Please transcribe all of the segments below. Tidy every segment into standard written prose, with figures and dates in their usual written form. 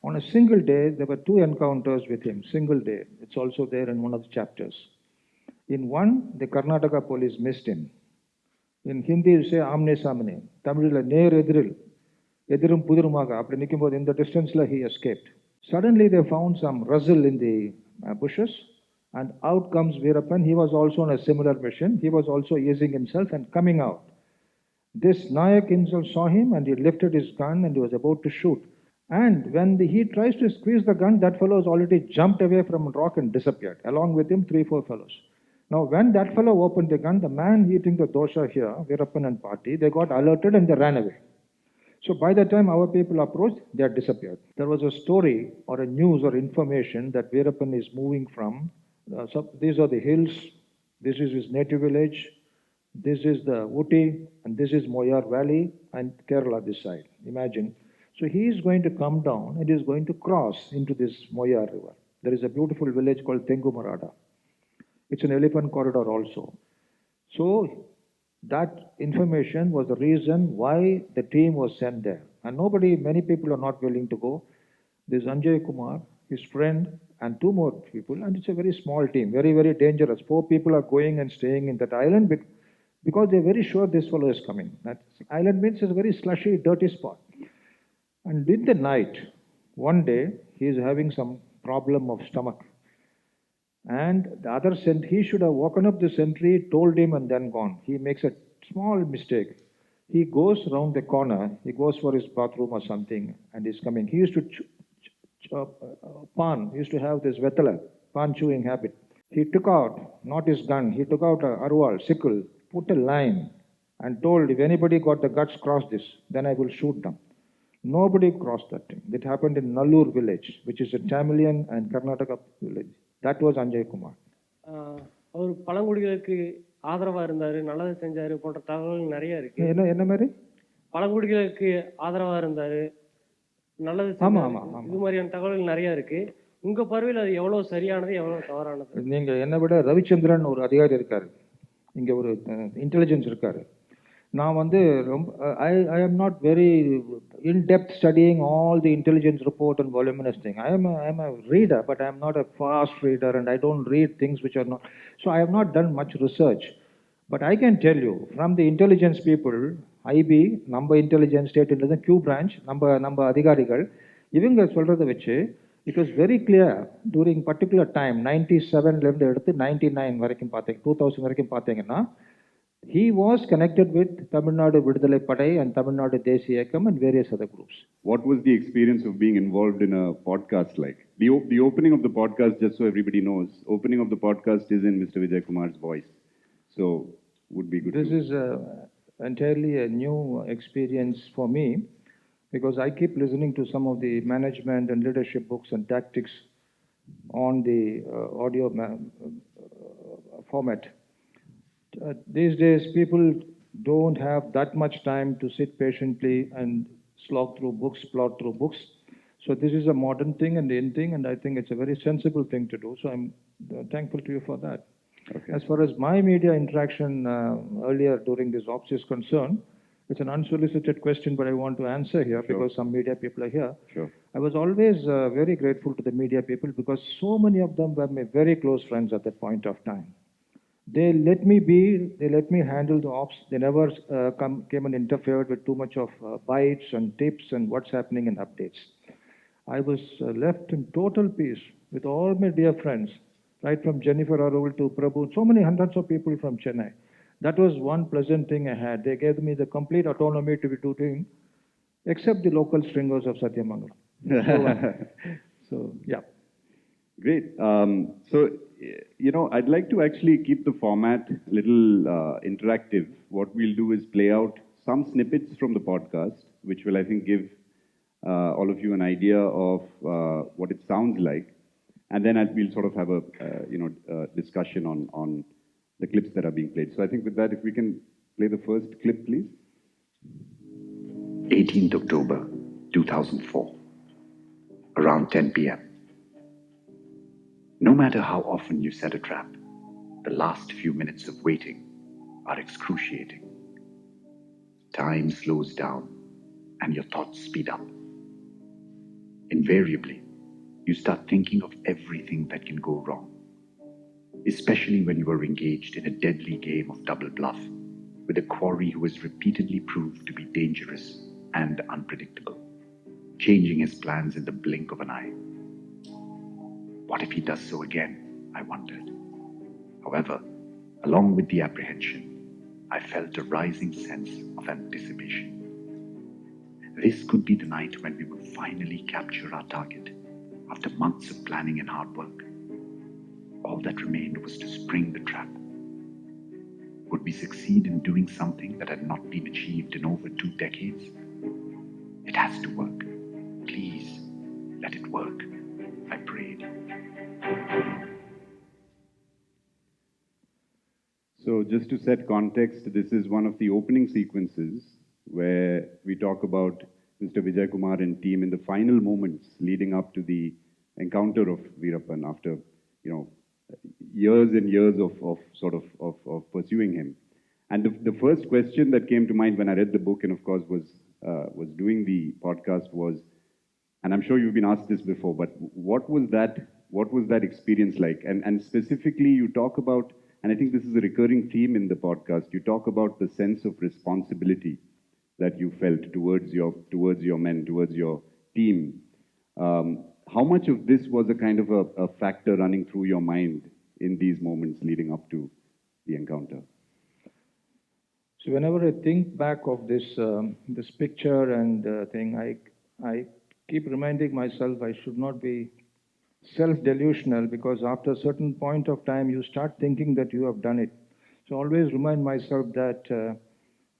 On a single day, there were 2 encounters with him, single day. It's also there in one of the chapters. In one, the Karnataka police missed him. In Hindi, you say amne samne. Tamil, near ediril. Edirum pudurumaga. Apdi nikkumbodhu in the distance he escaped. Suddenly they found some rustle in the bushes, and out comes Veerappan. He was also on a similar mission. He was also easing himself and coming out. This Nayak himself saw him, and he lifted his gun and he was about to shoot. And when he tries to squeeze the gun, that fellow has already jumped away from a rock and disappeared. Along with him, 3-4 fellows. Now, when that fellow opened the gun, the man eating the dosha here, Veerappan and party, they got alerted and they ran away. So by the time our people approached, they had disappeared. There was a story or a news or information that Veerappan is moving from. So these are the hills. This is his native village. This is the Ooty, and this is Moyar Valley and Kerala this side. Imagine. So he is going to come down and he is going to cross into this Moyar river. There is a beautiful village called Tengumarada. It's an elephant corridor also. So that information was the reason why the team was sent there. And many people are not willing to go. There's Vijay Kumar, his friend, and 2 more people, and it's a very small team, very, very dangerous. 4 people are going and staying in that island because they're very sure this fellow is coming. That island means it's a very slushy, dirty spot. And in the night, one day, he is having some problem of stomach. And the other he should have woken up the sentry, told him, and then gone. He makes a small mistake. He goes around the corner, he goes for his bathroom or something, and he's coming. He used to pan, he used to have this vetala, pan chewing habit. He took out, not his gun, he took out a arwal, sickle, put a line, and told, if anybody got the guts, cross this, then I will shoot them. Nobody crossed that thing. It happened in Nallur village, which is a Tamilian and Karnataka village. That was Anjay Kumar. அவர் பழங்குடிகளுக்கு ஆதரவா இருந்தாரு, நல்லது செஞ்சாரு போன்ற தகவல்கள் நிறைய இருக்கு. என்ன மாதிரி? பழங்குடிகளுக்கு ஆதரவா இருந்தாரு, நல்லது செஞ்சாரு, இது மாதிரியான தகவல்கள் நிறைய இருக்கு. உங்க பார்வையில் அது எவ்வளவு சரியானது, எவ்வளவு தவறானது? நீங்க என்ன விட ரவிச்சந்திரன் ஒரு அதிகாரி இருக்காரு, இங்க ஒரு இன்டெலிஜென்ஸ் இருக்காரு. நான் I am not very in-depth studying all the intelligence report and voluminous thing. I am a reader, but I am not a fast reader, and I don't read things which are not. So I have not done much research. But I can tell you, from the intelligence people, IB, number intelligence, state intelligence, Q branch, number அதிகாரிகள், இவங்க சொல்றதை வச்சு, it was very clear during particular time, 97லேருந்து எடுத்து 99 வரைக்கும் பார்த்தீங்க, 2000 வரைக்கும் பார்த்தீங்கன்னா, he was connected with Tamil Nadu Vidudalai Padai and Tamil Nadu Desi Ekam and various other groups. What was the experience of being involved in a podcast like? The opening of the podcast, just so everybody knows, opening of the podcast is in Mr. Vijay Kumar's voice. So, would be good. This is entirely a new experience for me because I keep listening to some of the management and leadership books and tactics on the audio format. These days, people don't have that much time to sit patiently and slog through books, plot through books. So this is a modern thing and in thing, and I think it's a very sensible thing to do. So I'm thankful to you for that. Okay. As far as my media interaction earlier during this ops is concerned, it's an unsolicited question, but I want to answer here because some media people are here. Sure. I was always very grateful to the media people because so many of them were my very close friends at that point of time. They let me be, they let me handle the ops. They never came and interfered with too much of bites and tips and what's happening and updates. I was left in total peace with all my dear friends, right from Jennifer Arul to Prabhu, so many hundreds of people from Chennai. That was one pleasant thing I had. They gave me the complete autonomy to be doing, except the local stringers of Satyamangalam. So, yeah. Great. So, I'd like to actually keep the format a little interactive. What we'll do is play out some snippets from the podcast, which will, I think, give all of you an idea of what it sounds like. And then we'll sort of have a discussion on the clips that are being played. So I think with that, if we can play the first clip, please. 18th October 2004, around 10 p.m. No matter how often you set a trap, the last few minutes of waiting are excruciating. Time slows down and your thoughts speed up. Invariably, you start thinking of everything that can go wrong, especially when you are engaged in a deadly game of double bluff with a quarry who has repeatedly proved to be dangerous and unpredictable, changing his plans in the blink of an eye. What if he does so again? I wondered. However, along with the apprehension, I felt a rising sense of anticipation. This could be the night when we would finally capture our target after months of planning and hard work. All that remained was to spring the trap. Would we succeed in doing something that had not been achieved in over 2 decades? It has to work. Please, let it work, I prayed. So just to set context, this is one of the opening sequences where we talk about Mr. Vijay Kumar and team in the final moments leading up to the encounter of Veerappan after, years and years of pursuing him. And the first question that came to mind when I read the book and of course was doing the podcast was, and I'm sure you've been asked this before, but what was that experience like? And specifically you talk about, and I think this is a recurring theme in the podcast, you talk about the sense of responsibility that you felt towards your men, towards your team. How much of this was a kind of a factor running through your mind in these moments leading up to the encounter? So whenever I think back of this this picture and thing, I keep reminding myself I should not be self-delusional, because after a certain point of time you start thinking that you have done it. So always remind myself that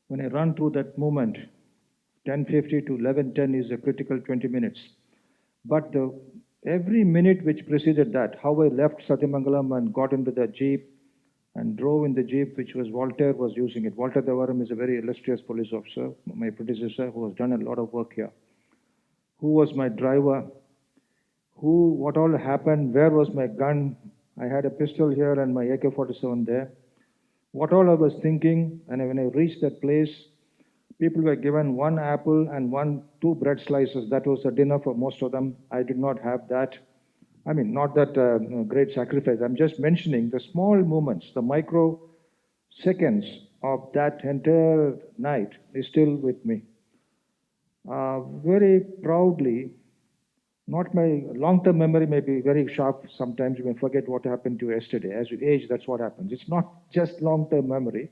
when I run through that moment, 10:50 to 11:10 is a critical 20 minutes. But every minute which preceded that, how I left Satyamangalam and got into the jeep and drove in the jeep, which was Walter was using it. Walter Devaram is a very illustrious police officer, my predecessor, who has done a lot of work here. Who was my driver? What all happened? Where was my gun? I had a pistol here and my AK-47 there. What all I was thinking, and when I reached that place, people were given 1 apple and 2 bread slices. That was a dinner for most of them. I did not have that. I mean, not that great sacrifice. I'm just mentioning the small moments, the micro seconds of that entire night is still with me. Very proudly, not my long-term memory may be very sharp. Sometimes you may forget what happened to you yesterday. As you age, that's what happens. It's not just long-term memory.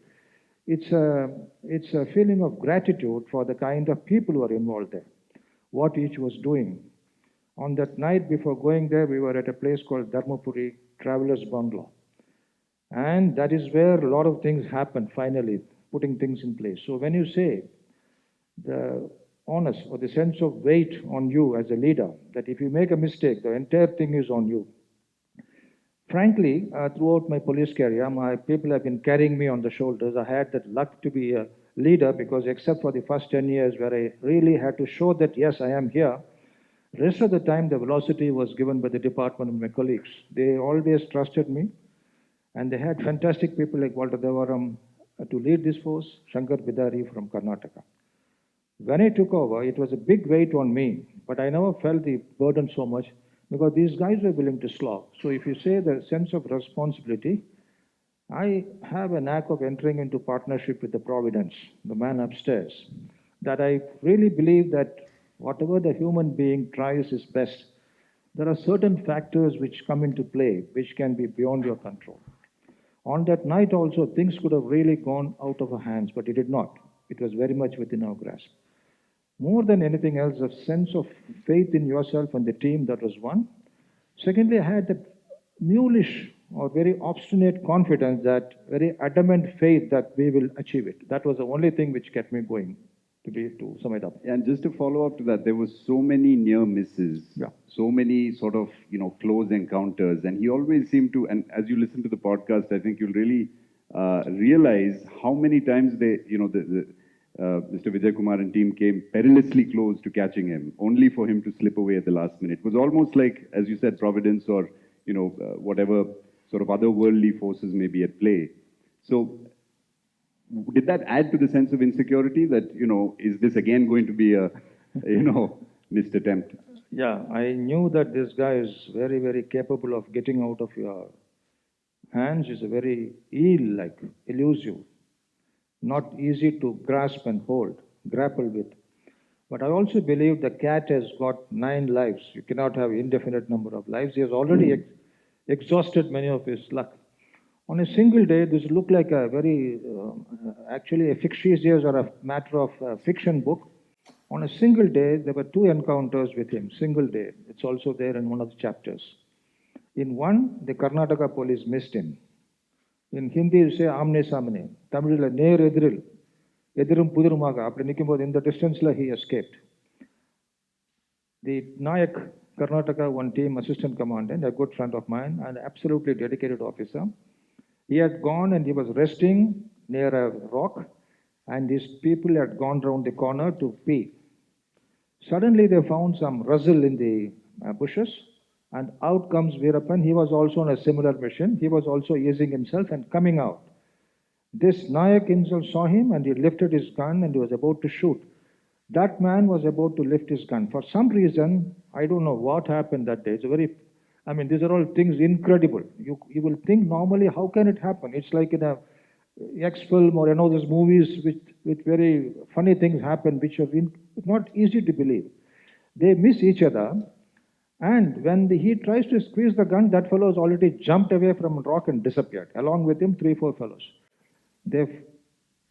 It's a feeling of gratitude for the kind of people who are involved there, what each was doing. On that night before going there, we were at a place called Dharmapuri Travelers Bungalow. And that is where a lot of things happened, finally, putting things in place. So when you say the onus or the sense of weight on you as a leader, that if you make a mistake, the entire thing is on you. Frankly, throughout my police career, my people have been carrying me on the shoulders. I had that luck to be a leader because except for the first 10 years where I really had to show that, yes, I am here, rest of the time the velocity was given by the department and my colleagues. They always trusted me, and they had fantastic people like Walter Devaram to lead this force, Shankar Bidari from Karnataka. When I took over, it was a big weight on me, but I never felt the burden so much because these guys were willing to slog. So if you say the sense of responsibility, I have a knack of entering into partnership with the Providence, the man upstairs, that I really believe that whatever the human being tries his best, there are certain factors which come into play which can be beyond your control. On that night also, things could have really gone out of our hands, but it did not. It was very much within our grasp. More than anything else, a sense of faith in yourself and the team, that was one. Secondly, I had that mulish or very obstinate confidence, that very adamant faith that we will achieve it. That was the only thing which kept me going, to sum it up. And just to follow up to that, there was so many near misses, so many sort of, close encounters. And he always seemed to, and as you listen to the podcast, I think you'll really realize how many times they, Mr. Vijay Kumar and team came perilously close to catching him, only for him to slip away at the last minute. It was almost like, as you said, Providence or, whatever sort of otherworldly forces may be at play. So did that add to the sense of insecurity that, is this again going to be a, missed attempt? Yeah, I knew that this guy is very, very capable of getting out of your hands. Is a very eel-like, elusive, not easy to grasp and hold, grapple with. But I also believe the cat has got 9 lives. You cannot have indefinite number of lives. He has already exhausted many of his luck. On a single day, this looked like a very, actually a fictitious or a matter of fiction book. On a single day, there were 2 encounters with him, single day. It's also there in one of the chapters. In one, the Karnataka police missed him. In Hindi, you say amne samne. Tamil, near ediril. Edirum pudirumaga. Apdi nikkumbodhu in the distance, he escaped. The Nayak, Karnataka, one team assistant commandant, a good friend of mine, an absolutely dedicated officer. He had gone and he was resting near a rock, and these people had gone round the corner to pee. Suddenly they found some rustle in the bushes, and out comes Veerappan. He was also on a similar mission. He was also easing himself and coming out. This Nayak himself saw him and he lifted his gun and he was about to shoot. That man was about to lift his gun. For some reason, I don't know what happened that day. It's a very, I mean, these are all things incredible. You will think normally, how can it happen? It's like in a X-film or those movies with very funny things happen, which are not easy to believe. They miss each other, and when he tries to squeeze the gun, that fellow has already jumped away from a rock and disappeared. Along with him, 3-4 fellows. They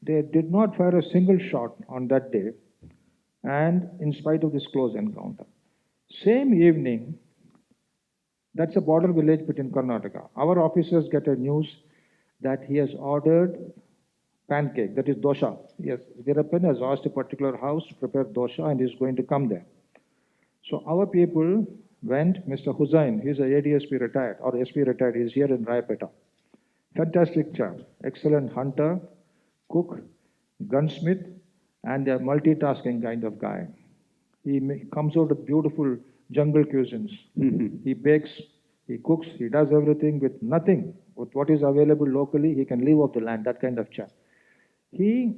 did not fire a single shot on that day, and in spite of this close encounter. Same evening, that's a border village between Karnataka. Our officers get a news that he has ordered pancake, that is dosha. Yes, Veerappan has asked a particular house to prepare dosha and is going to come there. So our people went, Mr. Hussain, he's a ADSP retired, or SP retired, he's here in Rayapeta. Fantastic chap, excellent hunter, cook, gunsmith, and a multitasking kind of guy. He comes out with beautiful jungle cuisines. He bakes, he cooks, he does everything with nothing. With what is available locally, he can live off the land, that kind of chap. He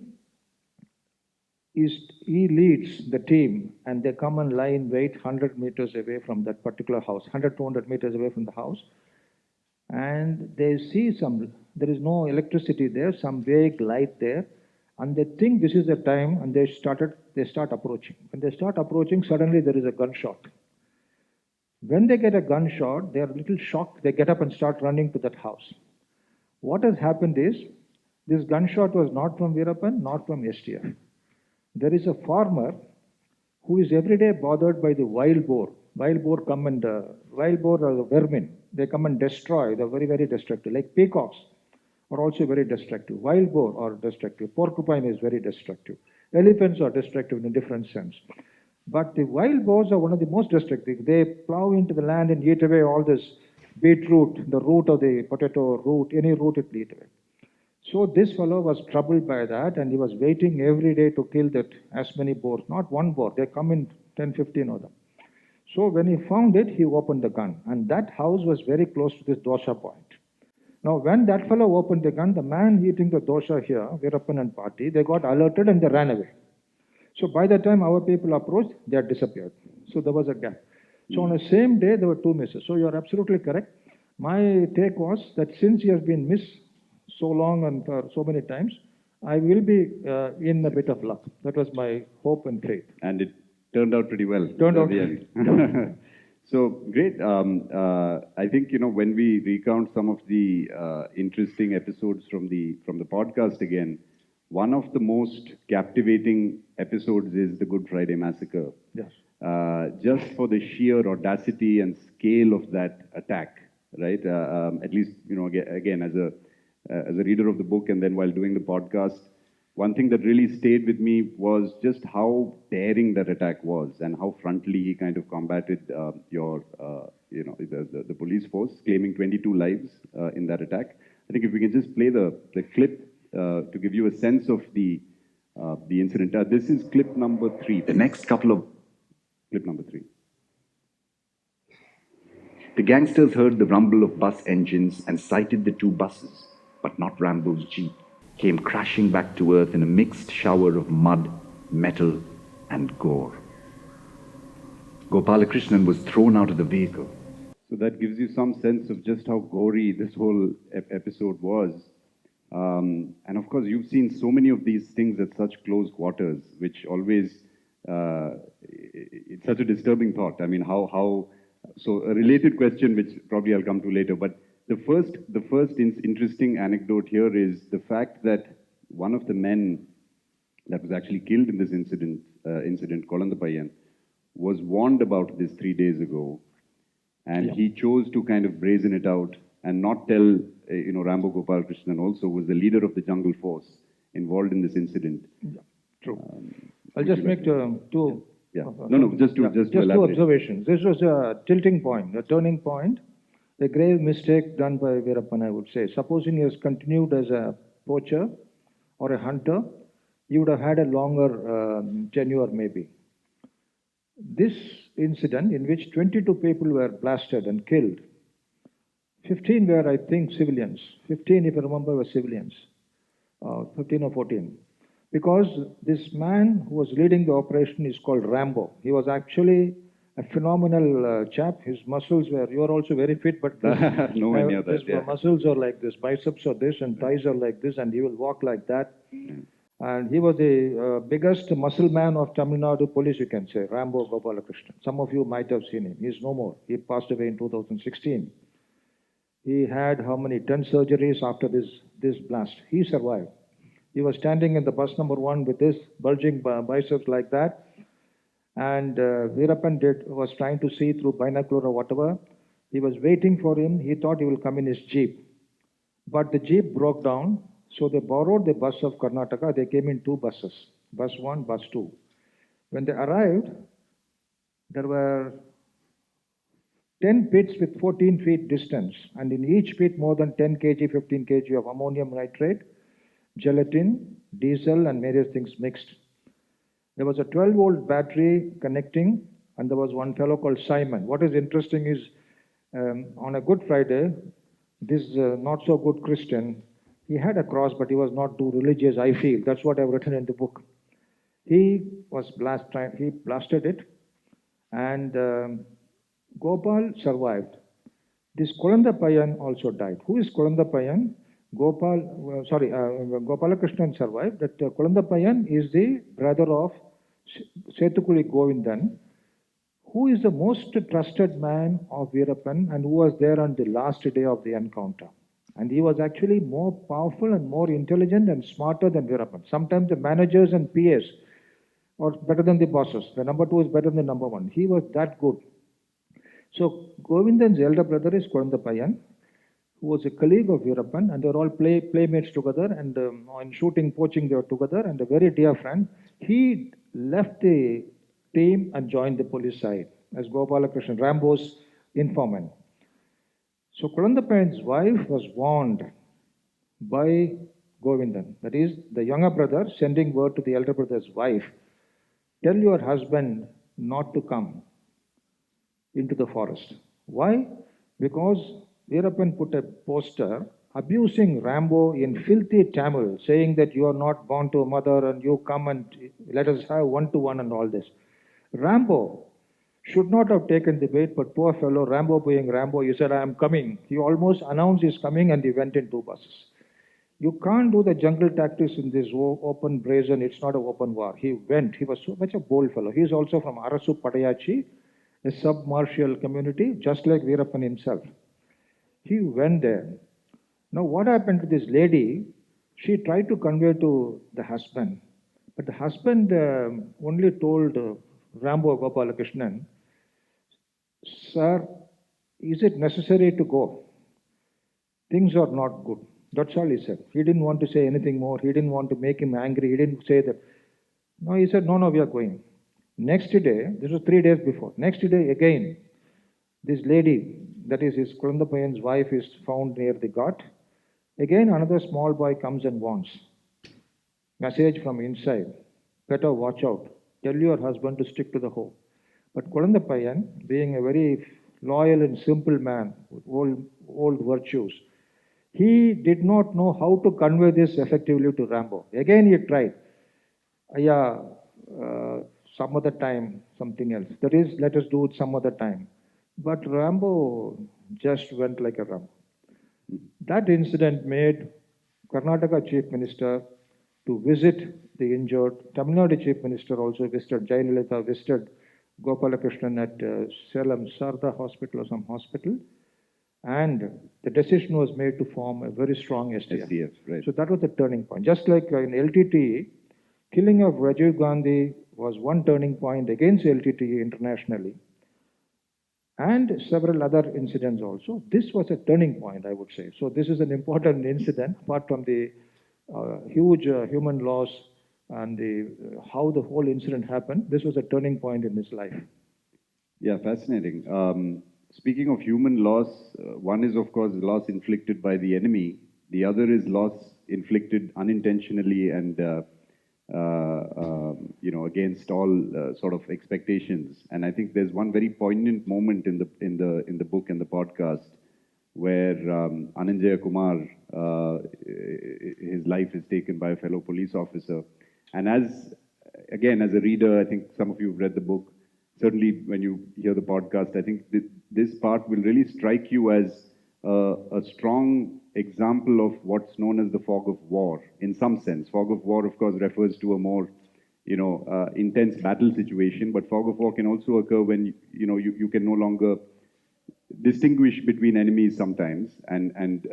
leads the team, and they come and lie in wait 100 meters away from that particular house, 100, 200 meters away from the house. And they see there is no electricity there, some vague light there, and they think this is the time, and they start approaching. When they start approaching, suddenly there is a gunshot. When they get a gunshot, they are a little shocked. They get up and start running to that house. What has happened is, this gunshot was not from Veerappan, not from STF. There is a farmer who is every day bothered by the wild boar. Wild boar are the vermin. They come and destroy. They're very, very destructive. Like peacocks are also very destructive. Wild boar are destructive. Porcupine is very destructive. Elephants are destructive in a different sense. But the wild boars are one of the most destructive. They plow into the land and eat away all this beetroot, the root of the potato root, any root it will eat away. So this fellow was troubled by that, and he was waiting every day to kill as many boars. Not one boar, they come in 10, 15 of them. So when he found it, he opened the gun, and that house was very close to this dosha point. Now when that fellow opened the gun, the man eating the dosha here, Veerappan and party, they got alerted and they ran away. So by the time our people approached, they had disappeared. So there was a gap. So on the same day, there were 2 misses. So you are absolutely correct. My take was that since he has been missed so long and for so many times, I will be in a bit of luck. That was my hope and faith. And it turned out pretty well. Turned out. So great. I think when we recount some of the interesting episodes from the podcast again, one of the most captivating episodes is the Good Friday Massacre. Yes. Just for the sheer audacity and scale of that attack, right? At least again as a reader of the book and then while doing the podcast, one thing that really stayed with me was just how daring that attack was and how frontally he kind of combated the police force, claiming 22 lives in that attack. I think if we can just play the clip to give you a sense of the incident. This is clip number 3. The next couple of... Clip number 3. The gangsters heard the rumble of bus engines and sighted the 2 buses, but not Rambo's jeep, came crashing back to earth in a mixed shower of mud, metal, and gore. Gopalakrishnan was thrown out of the vehicle. So that gives you some sense of just how gory this whole episode was. And of course, you've seen so many of these things at such close quarters, which always, it's such a disturbing thought. I mean, so a related question, which probably I'll come to later, but the first interesting anecdote here is the fact that one of the men that was actually killed in this incident, Kolandapayan, was warned about this 3 days ago. And he chose to kind of brazen it out and not tell, Rambo Gopalakrishnan also was the leader of the jungle force involved in this incident. Yeah, true. I'll just make two. Just two observations. This was a tilting point, a turning point, a grave mistake done by Veerappan, I would say. Supposing he has continued as a poacher or a hunter, he would have had a longer tenure maybe. This incident in which 22 people were blasted and killed, 15 were, I think, civilians. 15, if I remember, were civilians. 15 or 14. Because this man who was leading the operation is called Rambo. He was actually a phenomenal chap. His muscles were, you are also very fit, but nowhere near that, his muscles are like this, biceps are this, and thighs are like this, and he will walk like that. And he was the biggest muscle man of Tamil Nadu police, you can say, Rambo Gopalakrishnan. Some of you might have seen him. He's no more. He passed away in 2016. He had how many? 10 surgeries after this blast. He survived. He was standing in the bus number 1 with his bulging biceps like that. And Veerappan was trying to see through binocular or whatever. He was waiting for him. He thought he will come in his jeep. But the jeep broke down. So they borrowed the bus of Karnataka. They came in 2 buses, bus 1, bus 2. When they arrived, there were 10 pits with 14 feet distance, and in each pit more than 10 kg, 15 kg of ammonium nitrate, gelatin, diesel, and various things mixed. There was a 12-volt battery connecting, and there was one fellow called Simon. What is interesting is, on a Good Friday, this not-so-good Christian, he had a cross, but he was not too religious, I feel. That's what I've written in the book. He blasted it, and Gopal survived. This Kolandapayan also died. Who is Kolandapayan? Gopalakrishnan survived. That Kolandapayan is the brother of Setukuli Govindan, who is the most trusted man of Veerappan and who was there on the last day of the encounter. And he was actually more powerful and more intelligent and smarter than Veerappan. Sometimes the managers and PS are better than the bosses. The number 2 is better than the number 1. He was that good. So Govindan's elder brother is Kolandapayan, who was a colleague of Veerappan, and they were all playmates together, and in shooting, poaching, they were together, and a very dear friend. He left the team and joined the police side as Gopalakrishnan, Rambo's informant. So Kolandapayan's wife was warned by Govindan, that is, the younger brother sending word to the elder brother's wife, tell your husband not to come into the forest. Why? Because Veerappan put a poster abusing Rambo in filthy Tamil, saying that you are not born to a mother and you come and let us have 1-to-1 and all this. Rambo should not have taken the bait, but poor fellow, Rambo being Rambo, he said, I am coming. He almost announced he's coming and he went in 2 buses. You can't do the jungle tactics in this open brazen, it's not an open war. He went, he was so much a bold fellow. He is also from Arasu Padayachi, a sub-martial community, just like Veerappan himself. He went there. Now what happened to this lady? She tried to convey to the husband, but the husband only told Rambo Gopalakrishnan, sir, is it necessary to go? Things are not good. That's all he said. He didn't want to say anything more. He didn't want to make him angry. He didn't say that. No, he said, no, we are going. Next day, this was 3 days before. Next day again, this lady, that is his Kolandapayan's wife, is found near the ghat. Again, another small boy comes and warns. Message from inside. Better watch out. Tell your husband to stick to the hoe. But Kolandapayan, being a very loyal and simple man with old virtues, he did not know how to convey this effectively to Rambo. Again he tried. some other time, something else. That is, let us do it some other time. But Rambo just went like a Rambo. That incident made Karnataka Chief Minister to visit the injured. Tamil Nadu Chief Minister also visited, Jayalalitha visited Gopalakrishnan at Salem Sarda Hospital or some hospital. And the decision was made to form a very strong STF. STF, right. So that was the turning point. Just like in LTTE, killing of Rajiv Gandhi was one turning point against LTTE internationally, and several other incidents also. This was a turning point, I would say. So this is an important incident, apart from the huge human loss and how the whole incident happened. This was a turning point in his life. Yeah, fascinating. Speaking of human loss, one is, of course, loss inflicted by the enemy. The other is loss inflicted unintentionally and, against all sort of expectations. And I think there's one very poignant moment in the book and the podcast where Vijay Kumar, his life is taken by a fellow police officer. And as a reader, I think some of you have read the book. Certainly, when you hear the podcast, I think this part will really strike you as a strong example of what's known as the fog of war, in some sense. Fog of war, of course, refers to a more, intense battle situation, but fog of war can also occur when, you can no longer distinguish between enemies sometimes and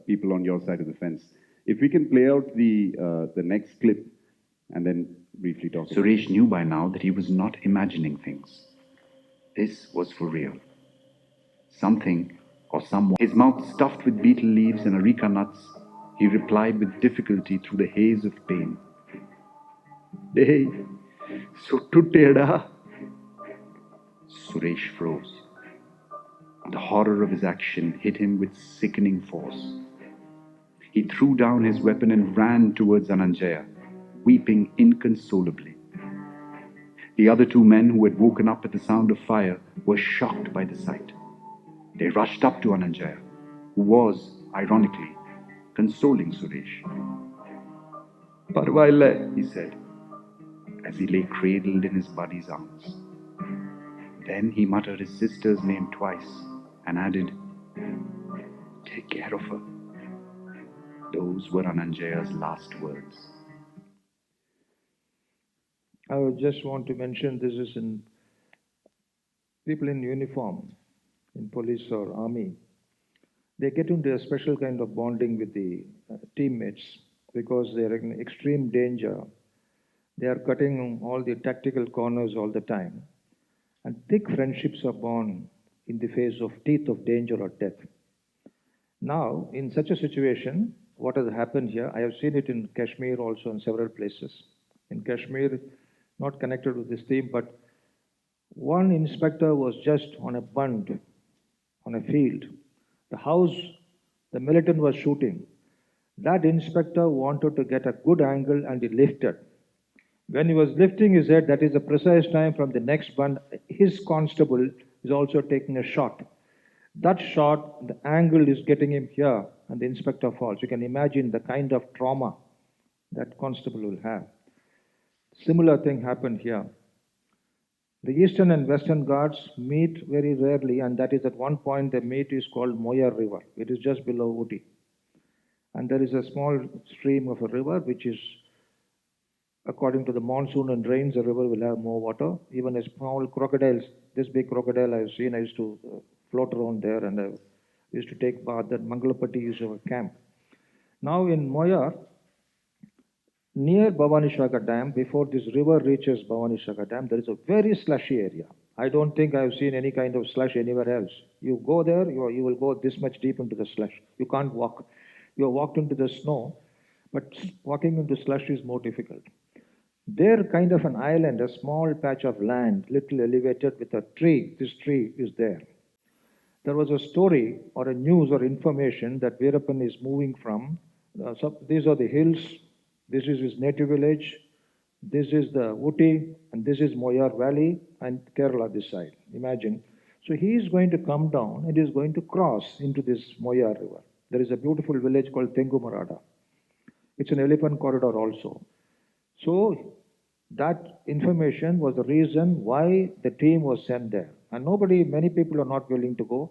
people on your side of the fence. If we can play out the next clip and then briefly talk. Suresh knew by now that he was not imagining things. This was for real. Something or someone. His mouth stuffed with betel leaves and areca nuts, he replied with difficulty through the haze of pain. Dey, suttuteda. Suresh froze. The horror of his action hit him with sickening force. He threw down his weapon and ran towards Ananjaya, weeping inconsolably. The other two men who had woken up at the sound of fire were shocked by the sight. They rushed up to Ananjaya, who was, ironically, consoling Suresh. Parvailla, he said, as he lay cradled in his buddy's arms. Then he muttered his sister's name twice and added, "Take care of her." Those were Ananjaya's last words. I would just want to mention this is in people in uniform, in police or army. They get into a special kind of bonding with the teammates because they are in extreme danger. They are cutting all the tactical corners all the time. And thick friendships are born in the face of teeth of danger or death. Now, in such a situation, what has happened here, I have seen it in Kashmir also in several places. In Kashmir, not connected with this theme, but one inspector was just on a bund, on a field. The house, the militant was shooting. That inspector wanted to get a good angle and he lifted. When he was lifting his head, that is the precise time from the next bund, his constable is also taking a shot. That shot, the angle is getting him here, and the inspector falls. You can imagine the kind of trauma that constable will have. Similar thing happened here. The Eastern and Western Ghats meet very rarely, and that is at one point the meet is called Moyar River. It is just below Ooty. And there is a small stream of a river which is, according to the monsoon and rains, the river will have more water. Even a small crocodile, this big crocodile I've seen, I used to float around there and I used to take bath. That Mangalapati is our camp. Now in Moyar, near Bhavanishaka Dam, before this river reaches Bhavanishaka Dam, there is a very slushy area. I don't think I've seen any kind of slush anywhere else. You go there, you will go this much deep into the slush. You can't walk. You have walked into the snow, but walking into slush is more difficult. There, kind of an island, a small patch of land, little elevated with a tree. This tree is there. There was a story or a news or information that Veerappan is moving from. So these are the hills. This is his native village. This is the Ooty, and this is Moyar Valley and Kerala this side. Imagine. So he is going to come down and is going to cross into this Moyar River. There is a beautiful village called Tengumarada. It's an elephant corridor also. So That information was the reason why the team was sent there. And many people are not willing to go.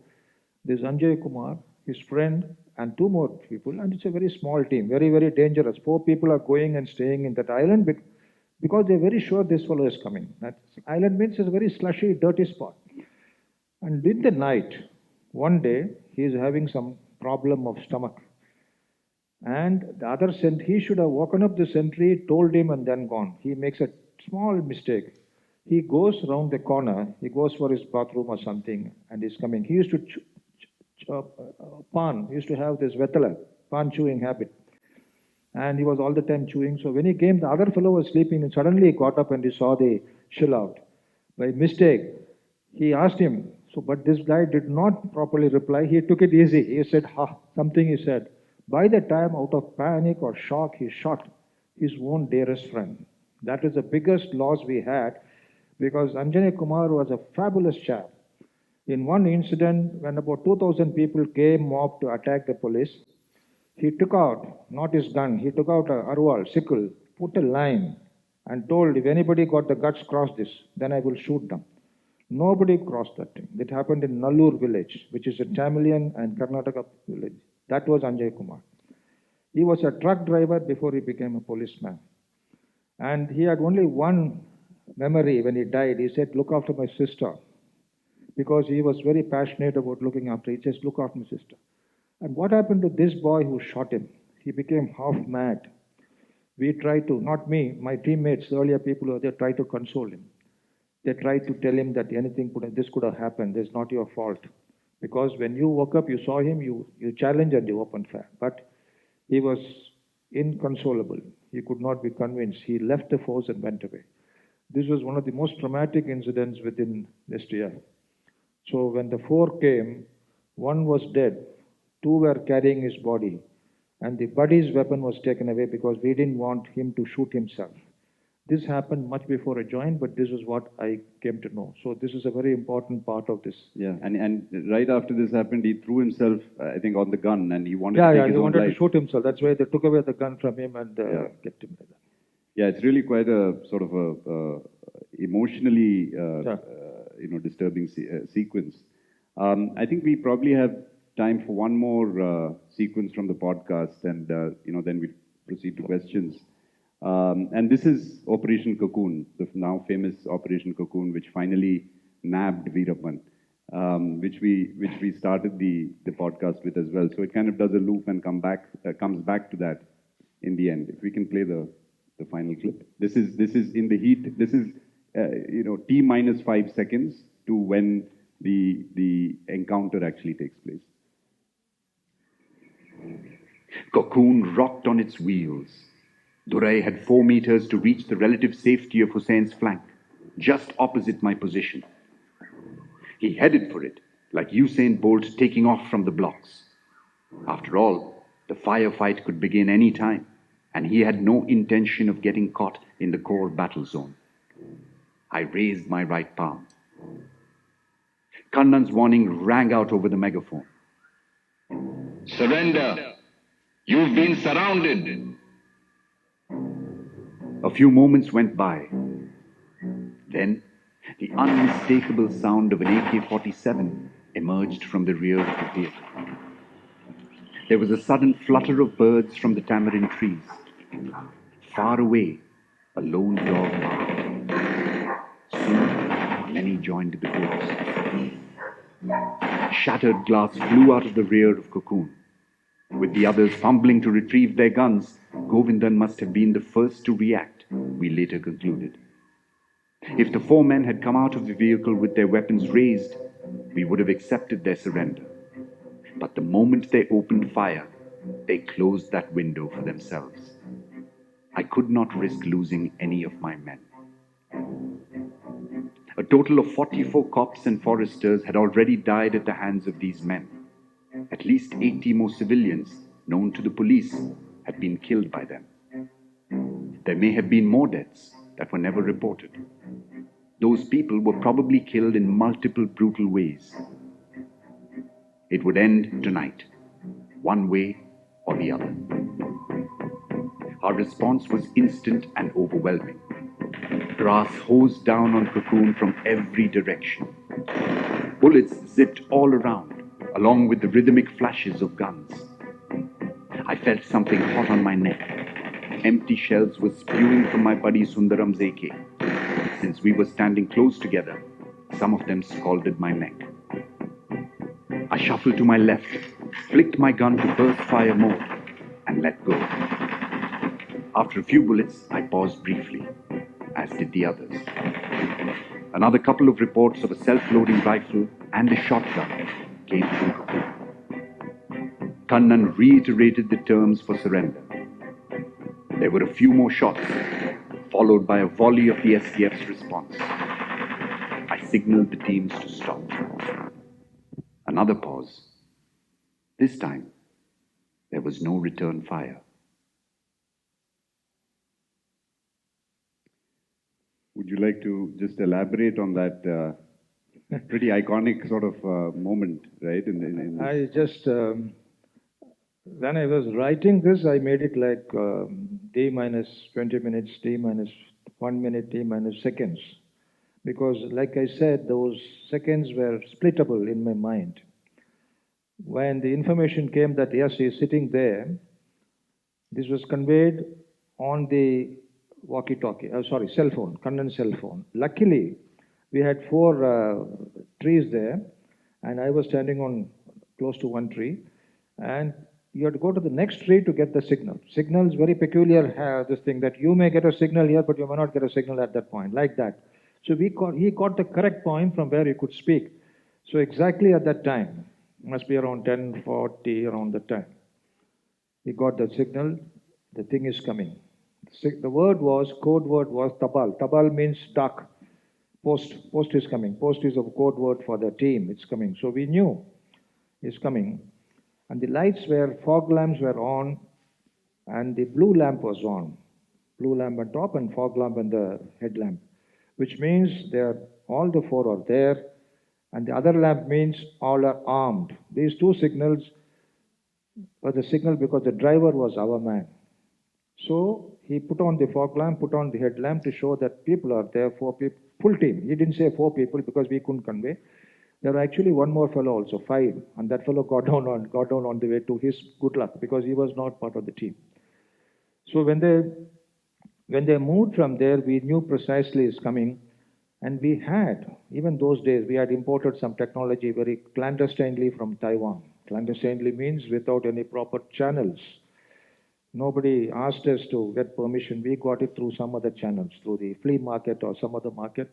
There's Anjay Kumar, his friend, and two more people, and it's a very small team, very, very dangerous. 4 people are going and staying in that island because they're very sure this fellow is coming. That island means it's a very slushy, dirty spot. And in the night, one day, he is having some problem of stomach. And the other he should have woken up the sentry, told him, and then gone. He makes a small mistake. He goes round the corner, he goes for his bathroom or something, and he's coming. He used to he used to have this vetala, pan chewing habit. And he was all the time chewing. So when he came, the other fellow was sleeping, and suddenly he got up and he saw the shell out. By mistake, he asked him, but this guy did not properly reply. He took it easy. He said, something he said. By the time, out of panic or shock, he shot his own dearest friend. That is the biggest loss we had, because Anjay Kumar was a fabulous chap. In one incident, when about 2,000 people came mob to attack the police, he took out, not his gun, he took out a arwal, sickle, put a line, and told, if anybody got the guts cross this, then I will shoot them. Nobody crossed that thing. It happened in Nallur village, which is a Tamilian and Karnataka village. That was Anjay Kumar. He was a truck driver before he became a policeman. And he had only one memory when he died. He said, look after my sister. Because he was very passionate about looking after. He says, look after my sister. And what happened to this boy who shot him? He became half mad. We tried to, not me, my teammates, earlier people who they tried to console him. They tried to tell him that this could have happened. It's not your fault. Because when you woke up, you saw him, you challenged and you opened fire. But he was inconsolable. He could not be convinced. He left the force and went away. This was one of the most traumatic incidents within STF. So when the 4 came, 1 was dead, 2 were carrying his body, and the buddy's weapon was taken away because we didn't want him to shoot himself. This happened much before I joined, but this is what I came to know. So this is a very important part of this. Yeah, and right after this happened, he threw himself, I think, on the gun, and he wanted to take his own life. He wanted to shoot himself. That's why they took away the gun from him and kept him like that. Yeah, it's really quite a sort of a emotionally disturbing sequence. I think we probably have time for one more sequence from the podcast, and then we proceed to questions. And this is Operation Cocoon, the now famous Operation Cocoon, which finally nabbed Veerappan, which we started the podcast with as well. So it kind of does a loop and comes back to that in the end. If we can play the final clip. This is in the heat. This is T minus 5 seconds to when the encounter actually takes place. Cocoon rocked on its wheels. Durai had 4 meters to reach the relative safety of Hussein's flank, just opposite my position. He headed for it, like Usain Bolt taking off from the blocks. After all, the firefight could begin any time, and he had no intention of getting caught in the core battle zone. I raised my right palm. Kannan's warning rang out over the megaphone. Surrender! You've been surrounded! A few moments went by. Then, the unmistakable sound of an AK-47 emerged from the rear of the theatre. There was a sudden flutter of birds from the tamarind trees. Far away, a lone dog barked. Soon, many joined the chorus. Shattered glass flew out of the rear of Cocoon. With the others fumbling to retrieve their guns, Govindan must have been the first to react, we later concluded. If the 4 men had come out of the vehicle with their weapons raised, we would have accepted their surrender. But the moment they opened fire, they closed that window for themselves. I could not risk losing any of my men. A total of 44 cops and foresters had already died at the hands of these men. At least 80 more civilians, known to the police, had been killed by them. There may have been more deaths that were never reported. Those people were probably killed in multiple brutal ways. It would end tonight, one way or the other. Our response was instant and overwhelming. Grass hosed down on Cocoon from every direction. Bullets zipped all around, along with the rhythmic flashes of guns. I felt something hot on my neck. Empty shells were spewing from my buddy Sundaram's AK. Since we were standing close together, some of them scalded my neck. I shuffled to my left, flicked my gun to burst fire mode, and let go. After a few bullets, I paused briefly, as did the others. Another couple of reports of a self-loading rifle and a shotgun came through Cocoon. Kannan reiterated the terms for surrender. There were a few more shots, followed by a volley of the SDF's response. I signaled the teams to stop. Another pause. This time, there was no return fire. Would you like to just elaborate on that pretty iconic sort of moment, right? I just, when I was writing this, I made it like D minus 20 minutes, D minus 1 minute, D minus seconds. Because like I said, those seconds were splittable in my mind. When the information came that yes, he is sitting there, this was conveyed on the walkie-talkie, cell phone, Kannan cell phone. Luckily, we had 4 trees there, and I was standing on close to one tree, and you had to go to the next tree to get the signal. Signals very peculiar, this thing that you may get a signal here, but you may not get a signal at that point, like that. So he got the correct point from where he could speak. So exactly at that time, must be around 10:40, around that time, he got the signal, the thing is coming. The code word was Tabal. Tabal means dark. Post is coming. Post is a code word for the team. It's coming. So we knew it's coming. And the lights fog lamps were on, and the blue lamp was on. Blue lamp on top and fog lamp on the headlamp, which means all the 4 are there, and the other lamp means all are armed. These 2 signals were the signal because the driver was our man. So he put on the fog lamp, put on the headlamp to show that people are there, 4 people, full team. He didn't say 4 people because we couldn't convey. There were actually one more fellow also, 5, and that fellow got down on the way to his good luck because he was not part of the team. So when they moved from there, we knew precisely it's coming, and we had, even those days, we had imported some technology very clandestinely from Taiwan. Clandestinely means without any proper channels. Nobody asked us to get permission. We got it through some other channels, through the flea market or some other market,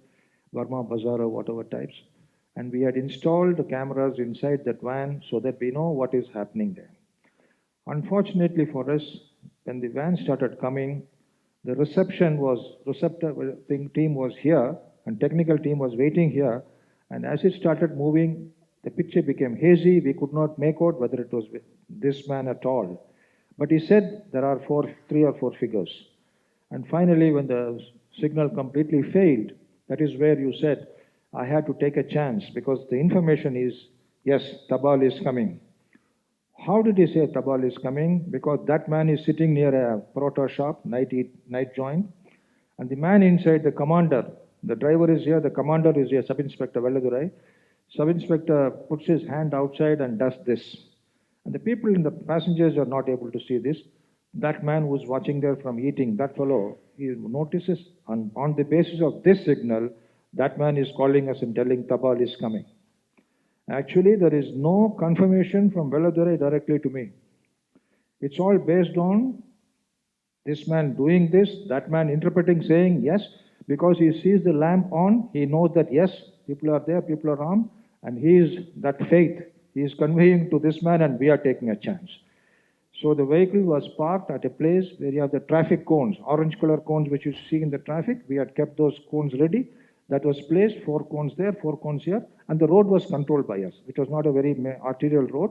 Burma Bazaar or whatever types. And we had installed the cameras inside that van so that we know what is happening there. Unfortunately for us, when the van started coming, the reception team was here, and technical team was waiting here. And as it started moving, the picture became hazy. We could not make out whether it was this man at all. But he said there are 3 or 4 figures. And finally, when the signal completely failed, that is where you said, I had to take a chance because the information is, yes, Tabal is coming. How did he say Tabal is coming? Because that man is sitting near a paratha shop, night joint, and the man inside, the commander, the driver is here, the commander is here, Sub-Inspector Velladurai. Sub-Inspector puts his hand outside and does this. And the people in the passengers are not able to see this. That man who's watching there from eating, that fellow, he notices, and on the basis of this signal, that man is calling us and telling Tabal is coming. Actually, there is no confirmation from Velladurai directly to me. It's all based on this man doing this, that man interpreting, saying yes, because he sees the lamp on, he knows that yes, people are there, people are armed, and he is that faith. He is conveying to this man, and we are taking a chance. So the vehicle was parked at a place where you have the traffic cones, orange color cones which you see in the traffic. We had kept those cones ready. That was placed, 4 cones there, 4 cones here, and the road was controlled by us. It was not a very arterial road.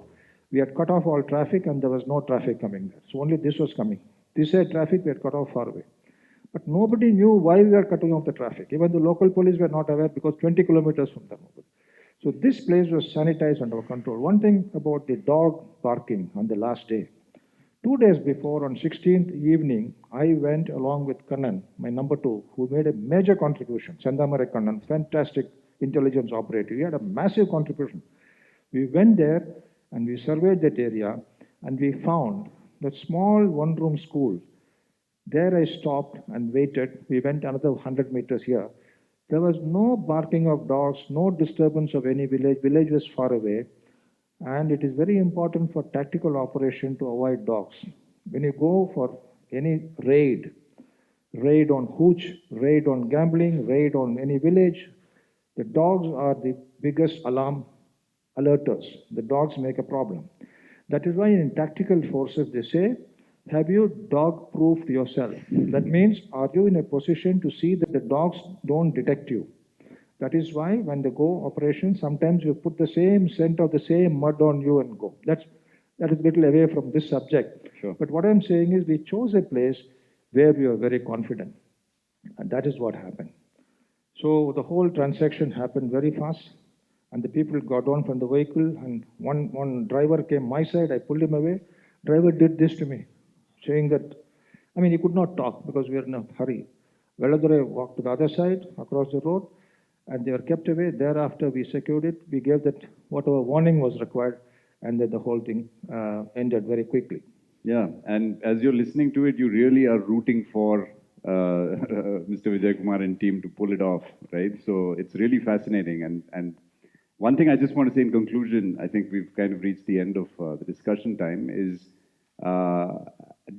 We had cut off all traffic, and there was no traffic coming there. So only this was coming. This side traffic we had cut off far away. But nobody knew why we were cutting off the traffic. Even the local police were not aware because 20 kilometers from the mobile. So this place was sanitized under control. One thing about the dog barking on the last day. 2 days before, on 16th evening, I went along with Kannan, my number two, who made a major contribution. Sandamare Kannan, fantastic intelligence operator. He had a massive contribution. We went there and we surveyed that area and we found that small one-room school. There I stopped and waited. We went another 100 meters here. There was no barking of dogs, no disturbance of any village. Village was far away. And it is very important for tactical operation to avoid dogs. When you go for any raid on hooch, raid on gambling, raid on any village, the dogs are the biggest alarm alerters. The dogs make a problem. That is why in tactical forces they say, have you dog-proofed yourself? That means, are you in a position to see that the dogs don't detect you? That is why when they go operation, sometimes you put the same scent of the same mud on you and go. That is a little away from this subject. Sure. But what I'm saying is we chose a place where we are very confident. And that is what happened. So the whole transaction happened very fast. And the people got down from the vehicle. And one driver came my side. I pulled him away. Driver did this to me, saying that, I mean, he could not talk because we were in a hurry. Veladure walked to the other side, across the road. And they were kept away. Thereafter, we secured it. We gave that whatever warning was required, and then the whole thing ended very quickly. Yeah, and as you're listening to it, you really are rooting for Mr. Vijay Kumar and team to pull it off, right? So it's really fascinating. And one thing I just want to say in conclusion, I think we've kind of reached the end of the discussion time, is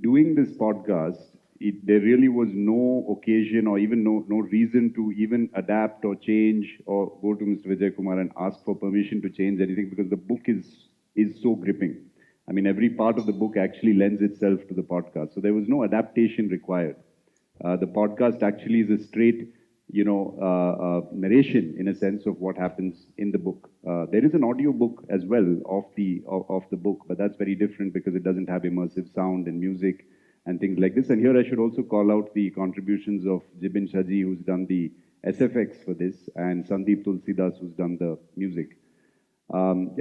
doing this podcast, there really was no occasion or even no reason to even adapt or change or go to Mr. Vijay Kumar and ask for permission to change anything, because the book is so gripping. I mean, every part of the book actually lends itself to the podcast. So there was no adaptation required. The podcast actually is a straight, narration in a sense of what happens in the book. There is an audio book as well of the book, but that's very different because it doesn't have immersive sound and music and things like this. And here I should also call out the contributions of Jibin Shaji, who's done the SFX for this, and Sandeep Tulsidas, who's done the music. With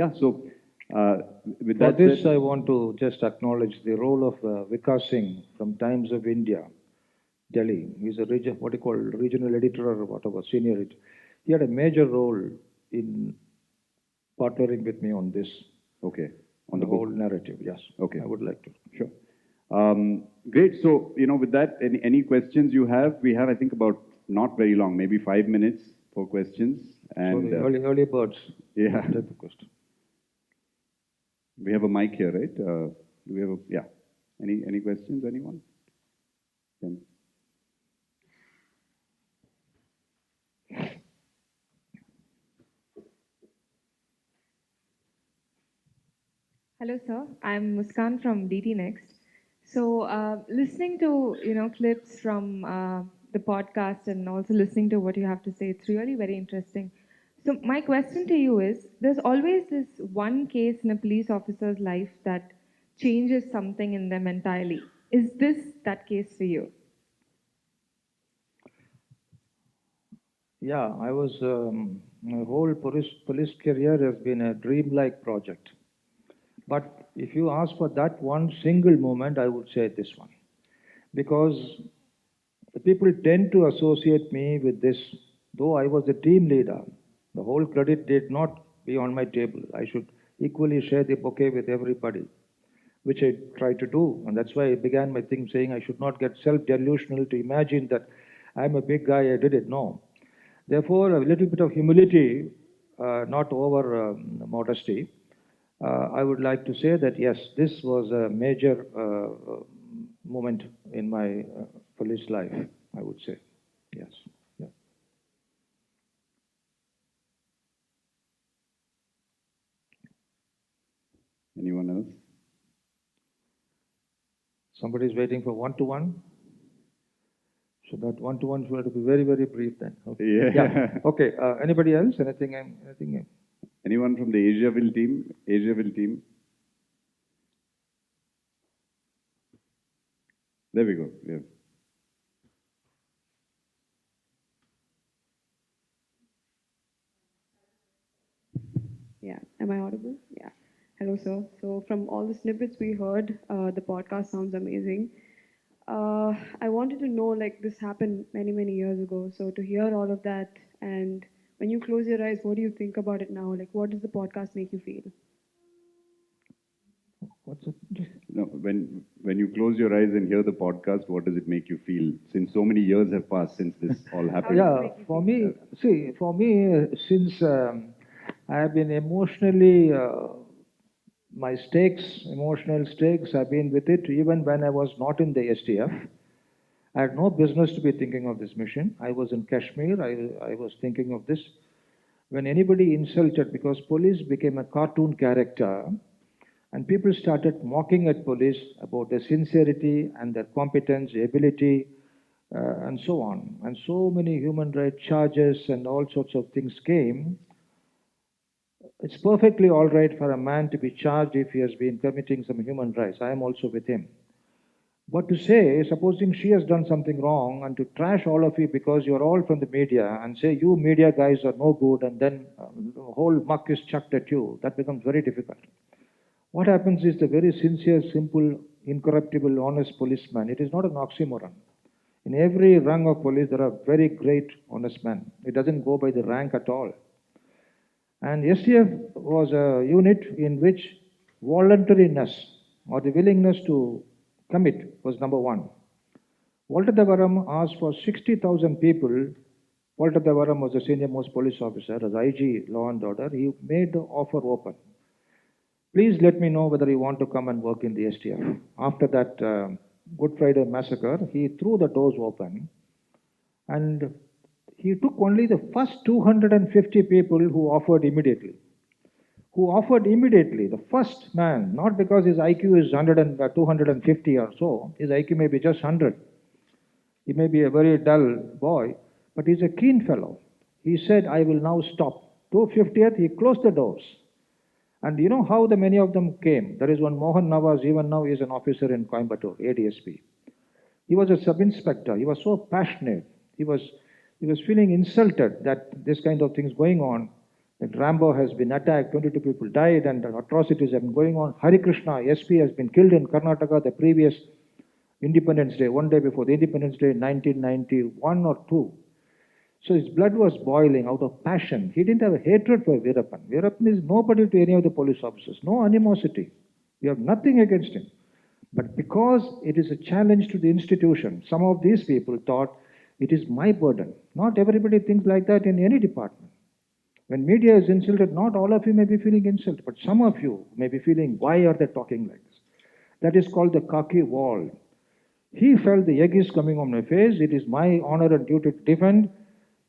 that For this, said, I want to just acknowledge the role of Vikas Singh from Times of India, Delhi. He's a regional editor or whatever, senior editor. He had a major role in partnering with me on this. okay, On the whole narrative, yes. Okay. I would like to. Sure. Great. So, with that, any questions you have? We have, I think, about not very long, maybe 5 minutes for questions. And So the early birds. yeah. Type of question. We have a mic here, right? Do we have yeah. Any questions, anyone? Then. Hello, sir. I'm Muskan from DT Next. So, listening to clips from the podcast and also listening to what you have to say, it's really very interesting. So, my question to you is: there's always this one case in a police officer's life that changes something in them entirely. Is this that case for you? Yeah, I was. My whole police career has been a dreamlike project. But if you ask for that one single moment, I would say this one. Because the people tend to associate me with this. Though I was the team leader, the whole credit did not be on my table. I should equally share the bouquet with everybody, which I tried to do. And that's why I began my thing saying I should not get self-delusional to imagine that I'm a big guy, I did it. No. Therefore, a little bit of humility, not over modesty. I would like to say that yes, this was a major moment in my police life, I would say. Yes. Yeah. Anyone else? Somebody is waiting for one-to-one. So that one-to-one should have to be very, very brief then. Okay. Yeah. Okay. Anybody else? Anything? Anyone from the Asiaville team? There we go. Yeah. Yeah. Am I audible? Yeah. Hello, sir. So, from all the snippets we heard, the podcast sounds amazing. I wanted to know, like, this happened many, many years ago. So, to hear all of that, and when you close your eyes, what do you think about it now? Like, what does the podcast make you feel? What's it? No, when you close your eyes and hear the podcast, what does it make you feel? Since so many years have passed since this all happened. Yeah, for me, see, for me, since I have been emotionally, my stakes, emotional stakes, I've been with it even when I was not in the STF. I had no business to be thinking of this mission. I was in Kashmir. I was thinking of this. When anybody insulted, because police became a cartoon character, and people started mocking at police about their sincerity and their competence, ability, and so on. And so many human rights charges and all sorts of things came. It's perfectly all right for a man to be charged if he has been committing some human rights. I am also with him. But to say, supposing she has done something wrong, and to trash all of you because you're all from the media and say you media guys are no good, and then the whole muck is chucked at you, that becomes very difficult. What happens is the very sincere, simple, incorruptible, honest policeman. It is not an oxymoron. In every rung of police, there are very great, honest men. It doesn't go by the rank at all. And STF was a unit in which voluntariness or the willingness to commit was number one. Walter Devaram asked for 60,000 people. Walter Devaram was the senior most police officer as IG Law and Order. He made the offer open. Please let me know whether you want to come and work in the STF. After that Good Friday massacre, he threw the doors open, and he took only the first 250 people who offered immediately. Who offered immediately, the first man, not because his IQ is 250 or so, his IQ may be just 100. He may be a very dull boy, but he's a keen fellow. He said, I will now stop. 250th, he closed the doors. And you know how the many of them came? There is one Mohan Nawaz, even now is an officer in Coimbatore, ADSP. He was a sub-inspector. He was so passionate. He was feeling insulted that this kind of things going on, that Rambo has been attacked, 22 people died, and atrocities have been going on. Hari Krishna, SP, has been killed in Karnataka the previous Independence Day, one day before the Independence Day, 1991 or 2. So his blood was boiling out of passion. He didn't have a hatred for Veerappan. Veerappan is nobody to any of the police officers, no animosity. We have nothing against him. But because it is a challenge to the institution, some of these people thought it is my burden. Not everybody thinks like that in any department. When media is insulted, not all of you may be feeling insulted, but some of you may be feeling, why are they talking like this? That is called the khaki wall. He felt the egg is coming on my face. It is my honor and duty to defend.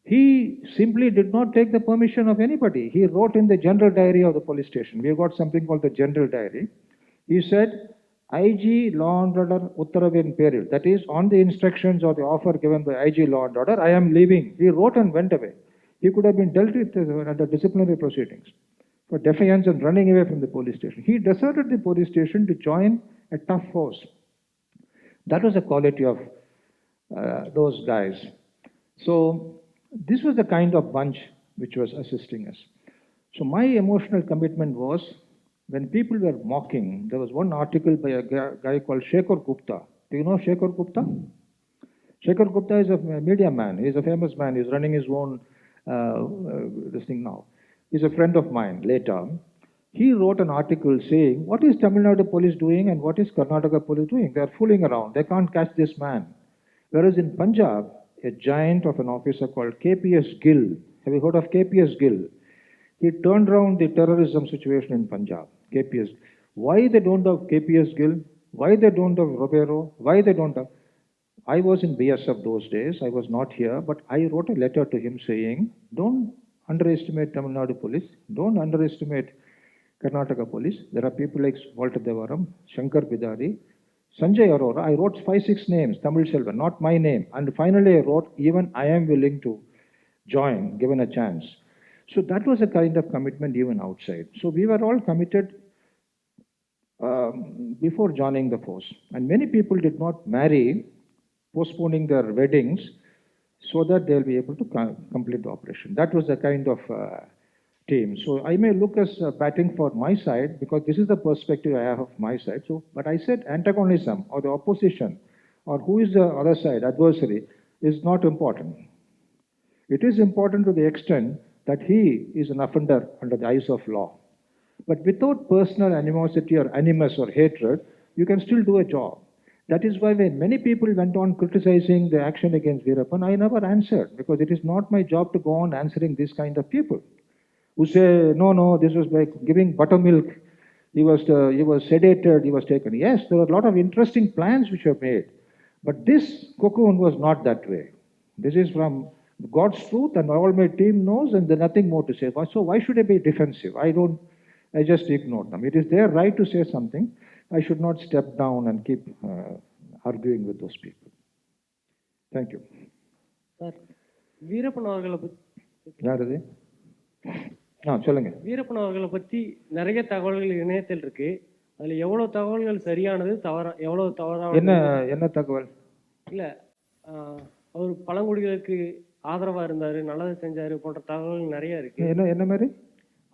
He simply did not take the permission of anybody. He wrote in the general diary of the police station. We have got something called the general diary. He said, IG Law and Order Uttaravin period. That is, on the instructions or the offer given by IG Law and Order, I am leaving. He wrote and went away. He could have been dealt with under disciplinary proceedings for defiance and running away from the police station. He deserted the police station to join a tough force. That was the quality of those guys. So this was the kind of bunch which was assisting us. So my emotional commitment was, when people were mocking, there was one article by a guy called Shekhar Gupta. Do you know Shekhar Gupta? Shekhar Gupta is a media man. He's a famous man. He's running his own this thing now. He's a friend of mine later. He wrote an article saying, what is Tamil Nadu police doing and what is Karnataka police doing? They are fooling around. They can't catch this man. Whereas in Punjab, a giant of an officer called KPS Gill, have you heard of KPS Gill? He turned around the terrorism situation in Punjab. KPS. Why they don't have KPS Gill? Why they don't have Robero? Why they don't have... I was in BSF those days. I was not here, but I wrote a letter to him saying, don't underestimate Tamil Nadu police. Don't underestimate Karnataka police. There are people like Walter Devaram, Shankar Bidari, Sanjay Arora. I wrote 5-6 names, Tamil Selva, not my name. And finally I wrote, even I am willing to join, given a chance. So that was a kind of commitment even outside. So we were all committed before joining the force. And many people did not marry, postponing their weddings so that they'll be able to complete the operation. That was the kind of team. So I may look as batting for my side because this is the perspective I have of my side. So, but I said antagonism or the opposition or who is the other side, adversary, is not important. It is important to the extent that he is an offender under the eyes of law. But without personal animosity or animus or hatred, you can still do a job. That is why when many people went on criticizing the action against Veerappan, I never answered because it is not my job to go on answering this kind of people who say, no, this was like giving buttermilk. He was sedated, he was taken. Yes, there were a lot of interesting plans which were made. But this cocoon was not that way. This is from God's truth and all my team knows and there's nothing more to say. So why should I be defensive? I just ignore them. It is their right to say something. I should not step down and keep arguing with those people. Thank you. Sir, Veerappan அவர்களை பற்றி யார் அது? சொல்லுங்க. வீரப்பன் அவர்களை பற்றி நிறைய தகவல்கள் இணையத்தில் இருக்கு. அதுல எவ்வளவு தகவல்கள் சரியானது, எவ்வளவு தவறானது? என்ன தகவல்? இல்ல, அவர் பழங்குடிகளுக்கு ஆதரவா இருந்தாரு, நல்லது செஞ்சாரு போன்ற தகவல்கள் நிறைய இருக்கு. என்ன மாதிரி?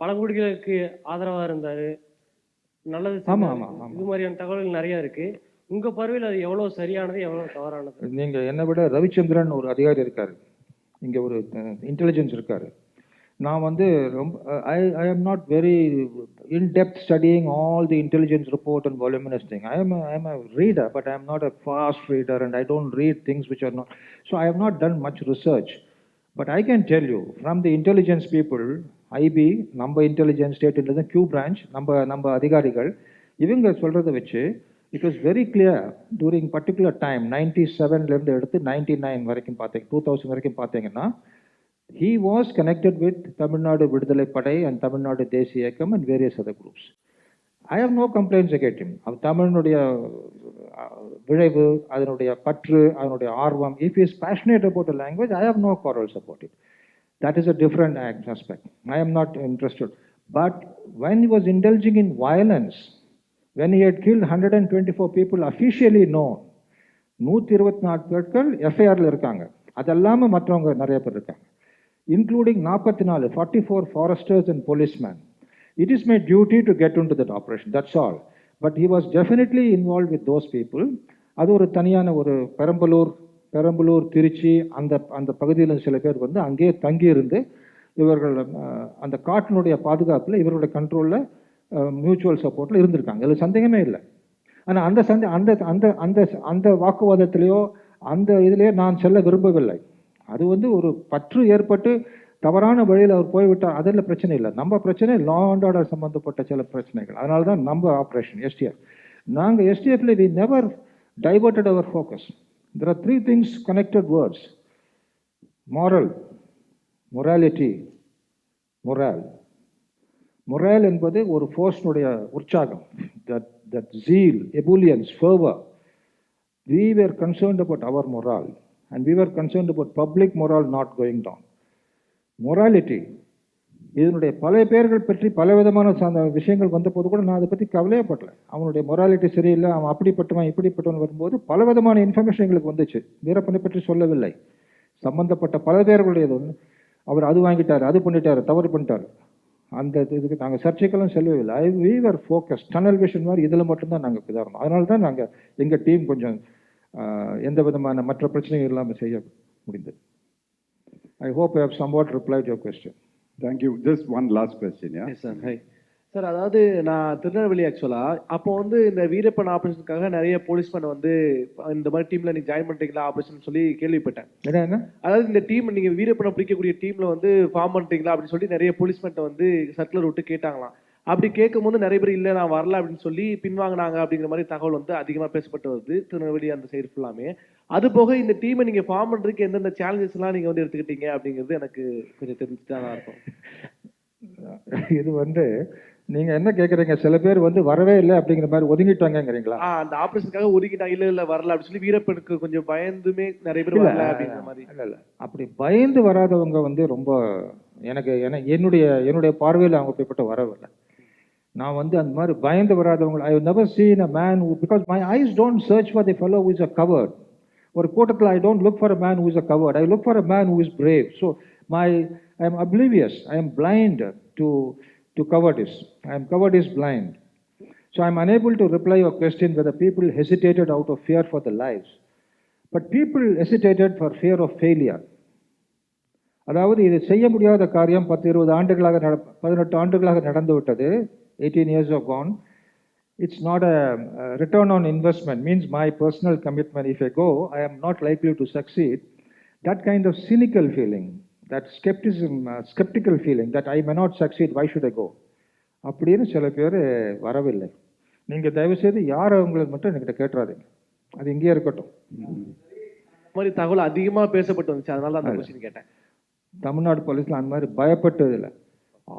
பழங்குடிகளுக்கு ஆதரவா இருந்தாரு, நல்லது செஞ்சாரு, இது மாதிரியான தகவல்கள் நிறைய இருக்கு. உங்க பார்வையில் அது எவ்வளவு சரியானது, எவ்வளவு தவறானது? நீங்க என்னை விட ரவிச்சந்திரன் ஒரு அதிகாரி இருக்காரு, இங்க ஒரு இன்டெலிஜென்ஸ் இருக்காரு. நான் வந்து ரொம்ப I am not very in-depth studying all the intelligence report and voluminous thing. I am a reader, but I am not a fast reader and I don't read things which are not. So I have not done much research. But I can tell you, from the intelligence people, IB, நம்ம intelligence state intelligence, Q branch, நம்ம அதிகாரிகள், இவங்க சொல்றதை வச்சு, it was very clear during particular time, 97ல இருந்து எடுத்து 99 வரைக்கும் பார்த்தீங்க, 2000 வரைக்கும் பார்த்தீங்கன்னா, he was connected with Tamil Nadu Vidudalai Padai and Tamil Nadu Desi Ekam and various other groups. I have no complaints against him. தமிழனுடைய விளைவு, அதனுடைய பற்று, அதனுடைய ஆர்வம், if he is passionate about a language, I have no quarrels about it. That is a different aspect. I am not interested. But when he was indulging in violence, when he had killed 124 people officially known, 124 பேர்கள் எஃப்ஐஆர்ல இருக்காங்க, அதெல்லாம மற்றவங்க நிறைய பேர் இருக்காங்க, including 44 foresters and policemen. It is my duty to get into that operation, that's all. But he was definitely involved with those people. அது ஒரு தனியான ஒரு பெரம்பலூர் திருச்சி அந்த பகுதியில் சில பேர் வந்து அங்கேயே தங்கி இருந்து இவர்கள் அந்த காட்டினுடைய பாதுகாப்பில் இவர்களுடைய கண்ட்ரோலில் மியூச்சுவல் சப்போர்ட்டில் இருந்திருக்காங்க, அதில் சந்தேகமே இல்லை. ஆனால் அந்த வாக்குவாதத்திலேயோ அந்த இதுலேயோ நான் செல்ல விரும்பவில்லை. அது வந்து ஒரு பற்று ஏற்பட்டு தவறான வழியில் அவர் போய்விட்டார், அதில் பிரச்சனை இல்லை. நம்ம பிரச்சனை லா அண்ட் ஆர்டர் சம்பந்தப்பட்ட சில பிரச்சனைகள். அதனால தான் நம்ம ஆப்ரேஷன் எஸ்டிஎஃப். நாங்கள் எஸ்டிஎஃப்ல we never diverted our focus. There are three things, connected words: morality, moral என்பது ஒரு ஃபோர்ஸ்னுடைய உற்சாகம், that zeal, ebullience, fervor. We were concerned about our morale and we were concerned about public morale not going down. Morality, இதனுடைய பல பேர்கள் பற்றி பலவிதமான விஷயங்கள் வந்த போது கூட நான் அதை பற்றி கவலையப்படல. அவனுடைய மொராலிட்டி சரியில்லை, அவன் அப்படிப்பட்டவன் இப்படிப்பட்டவன் வரும்போது பலவிதமான இன்ஃபர்மேஷன் எங்களுக்கு வந்துச்சு. வீரப்பனை பற்றி சொல்லவில்லை, சம்பந்தப்பட்ட பல பேர்களுடையது ஒன்று, அவர் அது வாங்கிட்டார், அது பண்ணிட்டார், தவறு பண்ணிட்டார், அந்த இதுக்கு நாங்கள் சர்ச்சைக்கெல்லாம் செல்லவில்லை. we were focused, tunnel vision மாதிரி இதில் மட்டும்தான் நாங்கள் இதாகணும். அதனால தான் நாங்கள் எங்கள் டீம் கொஞ்சம் எந்த விதமான மற்ற பிரச்சனைகள் இல்லாமல் செய்ய முடிந்தது. I hope I have somewhat replied your question. Thank you. Just one last question, yeah? Yes, sir. Hi. Sir, அதாவது நான் திருநெல்வேலி ஆக்சுவலாக அப்போ வந்து இந்த வீரப்பன் ஆப்ரேஷனுக்காக நிறைய போலீஸ்மேன் வந்து இந்த மாதிரி டீமில் நீங்கள் ஜாயின் பண்ணுறீங்களா ஆப்ரேஷன் சொல்லி கேள்விப்பட்டேன். என்ன அதாவது இந்த டீம் நீங்கள் வீரப்பனை பிடிக்கக்கூடிய டீமில் வந்து ஃபார்ம் பண்ணுறீங்களா அப்படின்னு சொல்லி நிறைய போலீஸ்மேன்ட்ட வந்து சர்க்குலர் விட்டு கேட்டாங்களாம். அப்படி கேட்கும் போது நிறைய பேர் இல்லை நான் வரல அப்படின்னு சொல்லி பின்வாங்கினாங்க அப்படிங்கிற மாதிரி தகவல் வந்து அதிகமாக பேசப்பட்டு வருது திருநெல்வேலி அந்த சைடு ஃபுல்லாமே. அது போக இந்த டீமை நீங்கள் ஃபார்ம் பண்ணுறதுக்கு எந்தெந்த சேலஞ்சஸ்லாம் நீங்கள் வந்து எடுத்துக்கிட்டீங்க அப்படிங்கிறது எனக்கு கொஞ்சம் தெரிஞ்சுட்டு தான் இருக்கும். இது வந்து நீங்க என்ன கேக்குறீங்க, சில பேர் வந்து வரவே இல்லை அப்படிங்கிற மாதிரி ஒதுங்கிட்டாங்கிறீங்களா? அந்த ஆபரேஷனுக்காக ஒதுங்கிட்டாங்க, இல்ல வரல அப்படின்னு சொல்லி வீரப்பனுக்கு கொஞ்சம் பயந்துமே நிறைய பேர் வரல அப்படிங்கிற மாதிரி. இல்ல அப்படி பயந்து வராதவங்க வந்து ரொம்ப என்னுடைய பார்வையில் அவங்க அப்படிப்பட்ட வரவில்லை. நான் வந்து அந்த மாதிரி பயந்து வராதவங்க I have never seen a man who, because my eyes don't search for the fellow who is a coward. ஒரு கூட்டத்தில் I don't look for a man who is a coward, I look for a man who is brave. So I am oblivious. I am blind to cowardice. I am cowardice blind. So I am unable to reply your question whether people hesitated out of fear for their lives. But people hesitated for fear of failure. அதாவது இது செய்ய முடியாத காரியம் 10-20 ஆண்டுகளாக 18 ஆண்டுகளாக நடந்து விட்டது. 18 years have gone. It's not a return on investment, means my personal commitment. If I go, I am not likely to succeed. That kind of cynical feeling, that skeptical feeling that I may not succeed, why should I go? அப்படின்னு சில பேர் வரவில்லை. நீங்கள் தயவுசெய்து யார் அவங்களுக்கு மட்டும் என்கிட்ட கேட்டுறாதீங்க, அது இங்கேயே இருக்கட்டும். இந்த மாதிரி தகவல் அதிகமாக பேசப்பட்டு வந்துச்சு, அதனால அந்த கொஸ்டின் கேட்டேன். தமிழ்நாடு போலீஸில் அந்த மாதிரி பயப்பட்டது இல்லை,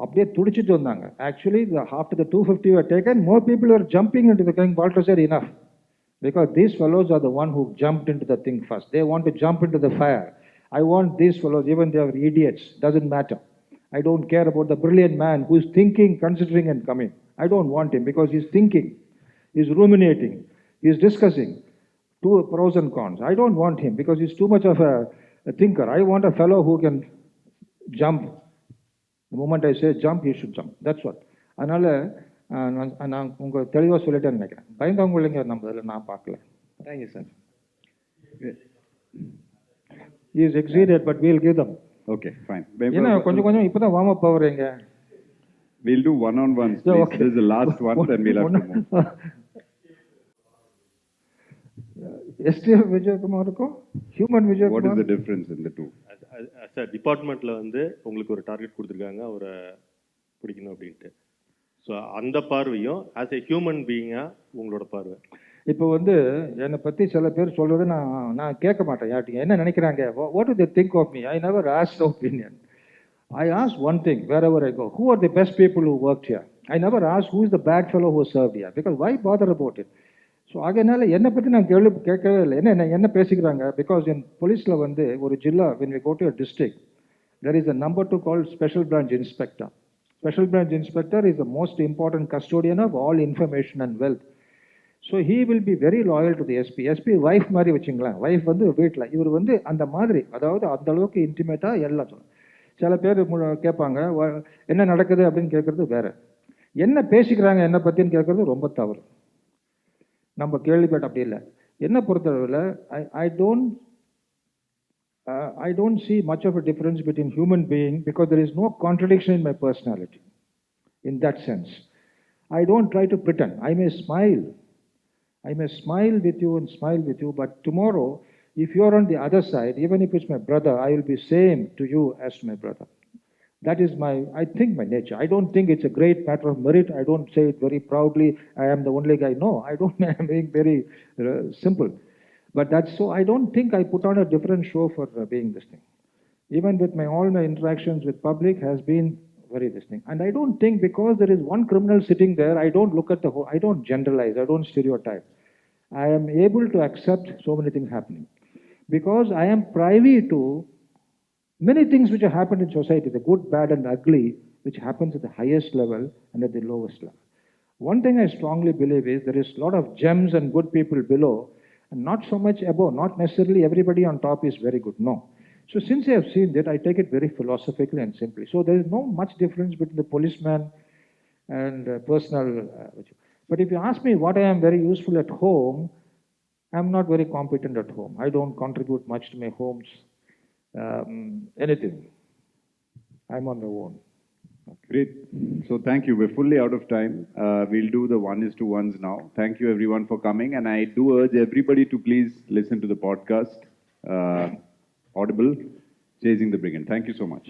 அப்படியே துடிச்சிட்டு வந்தாங்க. Actually after the 250 were taken, more people were jumping into the thing. Walter said enough, because these fellows are the one who jumped into the thing first. They want to jump into the fire. I want these fellows, even they are idiots, doesn't matter. I don't care about the brilliant man who is thinking, considering and coming. I don't want him because he's thinking, he's ruminating, he's discussing two pros and cons. I don't want him because he's too much of a thinker. I want a fellow who can jump. The moment I say jump, he should jump. That's what. அதனால் நான் உங்கள் தெளிவாக சொல்லிட்டேன்னு நினைக்கிறேன். பயந்தவங்க இல்லைங்க நம்ம இதில் நான் பார்க்கல. Thank you sir. He is exceeded, but we'll give them. Okay, fine. ஏன்னா கொஞ்சம் இப்போ தான் வார்ம் அப் ஆகுறீங்க. We'll do one-on-ones, please. Okay. This is the last one, then we'll have to move. STF Vijay Kumar human Vijay Kumar. What is the difference in the two? Sir டிபார்ட்மெண்ட்டில் வந்து உங்களுக்கு ஒரு target கொடுத்துருக்காங்க அவரை பிடிக்கணும் அப்படின்ட்டு. So அந்த பார்வையும் ஆஸ் எ ஹியூமன் பீயிங்காக உங்களோட பார்வை. இப்போ வந்து என்னை பற்றி சில பேர் சொல்கிறது நான் கேட்க மாட்டேன். யார்ட்டிங்க என்ன நினைக்கிறாங்க, what do they think of me? I never ask opinion. I ask one thing wherever I go, who are the best people who worked here? I never ask who is the bad fellow who served here, because why bother about it? So அதனால என்னை பற்றி நான் கேட்கவே இல்லை. என்ன பேசிக்கிறாங்க? Because என் போலீஸில் வந்து ஒரு ஜில்லா, when we go to a district, there is a number 2 called special branch inspector. Special branch inspector is the most important custodian of all information and wealth. So he will be very loyal to the SP. SP wife மாதிரி வச்சுங்களேன். Wife வந்து வீட்டில், இவர் வந்து அந்த மாதிரி, அதாவது அந்த அளவுக்கு இன்டிமேட்டாக எல்லாம் சொல்லுவாங்க. சில பேர் கேட்பாங்க என்ன நடக்குது அப்படின்னு கேட்குறது வேற, என்ன பேசிக்கிறாங்க என்னை பற்றின்னு கேட்குறது ரொம்ப தவறு. நம்ம கேள்விப்பட்ட அப்படி இல்லை. என்னை பொறுத்தளவில் I don't see much of a difference between human being, because there is no contradiction in my personality in that sense. I don't try to pretend. I may smile with you and smile with you, but tomorrow if you are on the other side, even if it's my brother, I will be same to you as to my brother. That is I think my nature. I don't think it's a great matter of merit. I don't say it very proudly, I am the only guy. No, I don't. I am being very simple. But that's so, I don't think I put on a different show for being this thing. Even with all my interactions with public has been very this thing. And I don't think because there is one criminal sitting there, I don't look at the whole, I don't generalize, I don't stereotype. I am able to accept so many things happening. Because I am privy to many things which have happened in society, the good, bad and ugly, which happens at the highest level and at the lowest level. One thing I strongly believe is there is a lot of gems and good people below, and not so much above. Not necessarily everybody on top is very good, no. So since I have seen that, I take it very philosophically and simply. So there is no much difference between the policeman and personal. But if you ask me what I am very useful at home, I am not very competent at home. I don't contribute much to my home's anything. I'm on my own. Great. So thank you. We're fully out of time. We'll do the 1:1s now. Thank you everyone for coming, and I do urge everybody to please listen to the podcast, Audible, Chasing the Brigand. Thank you so much.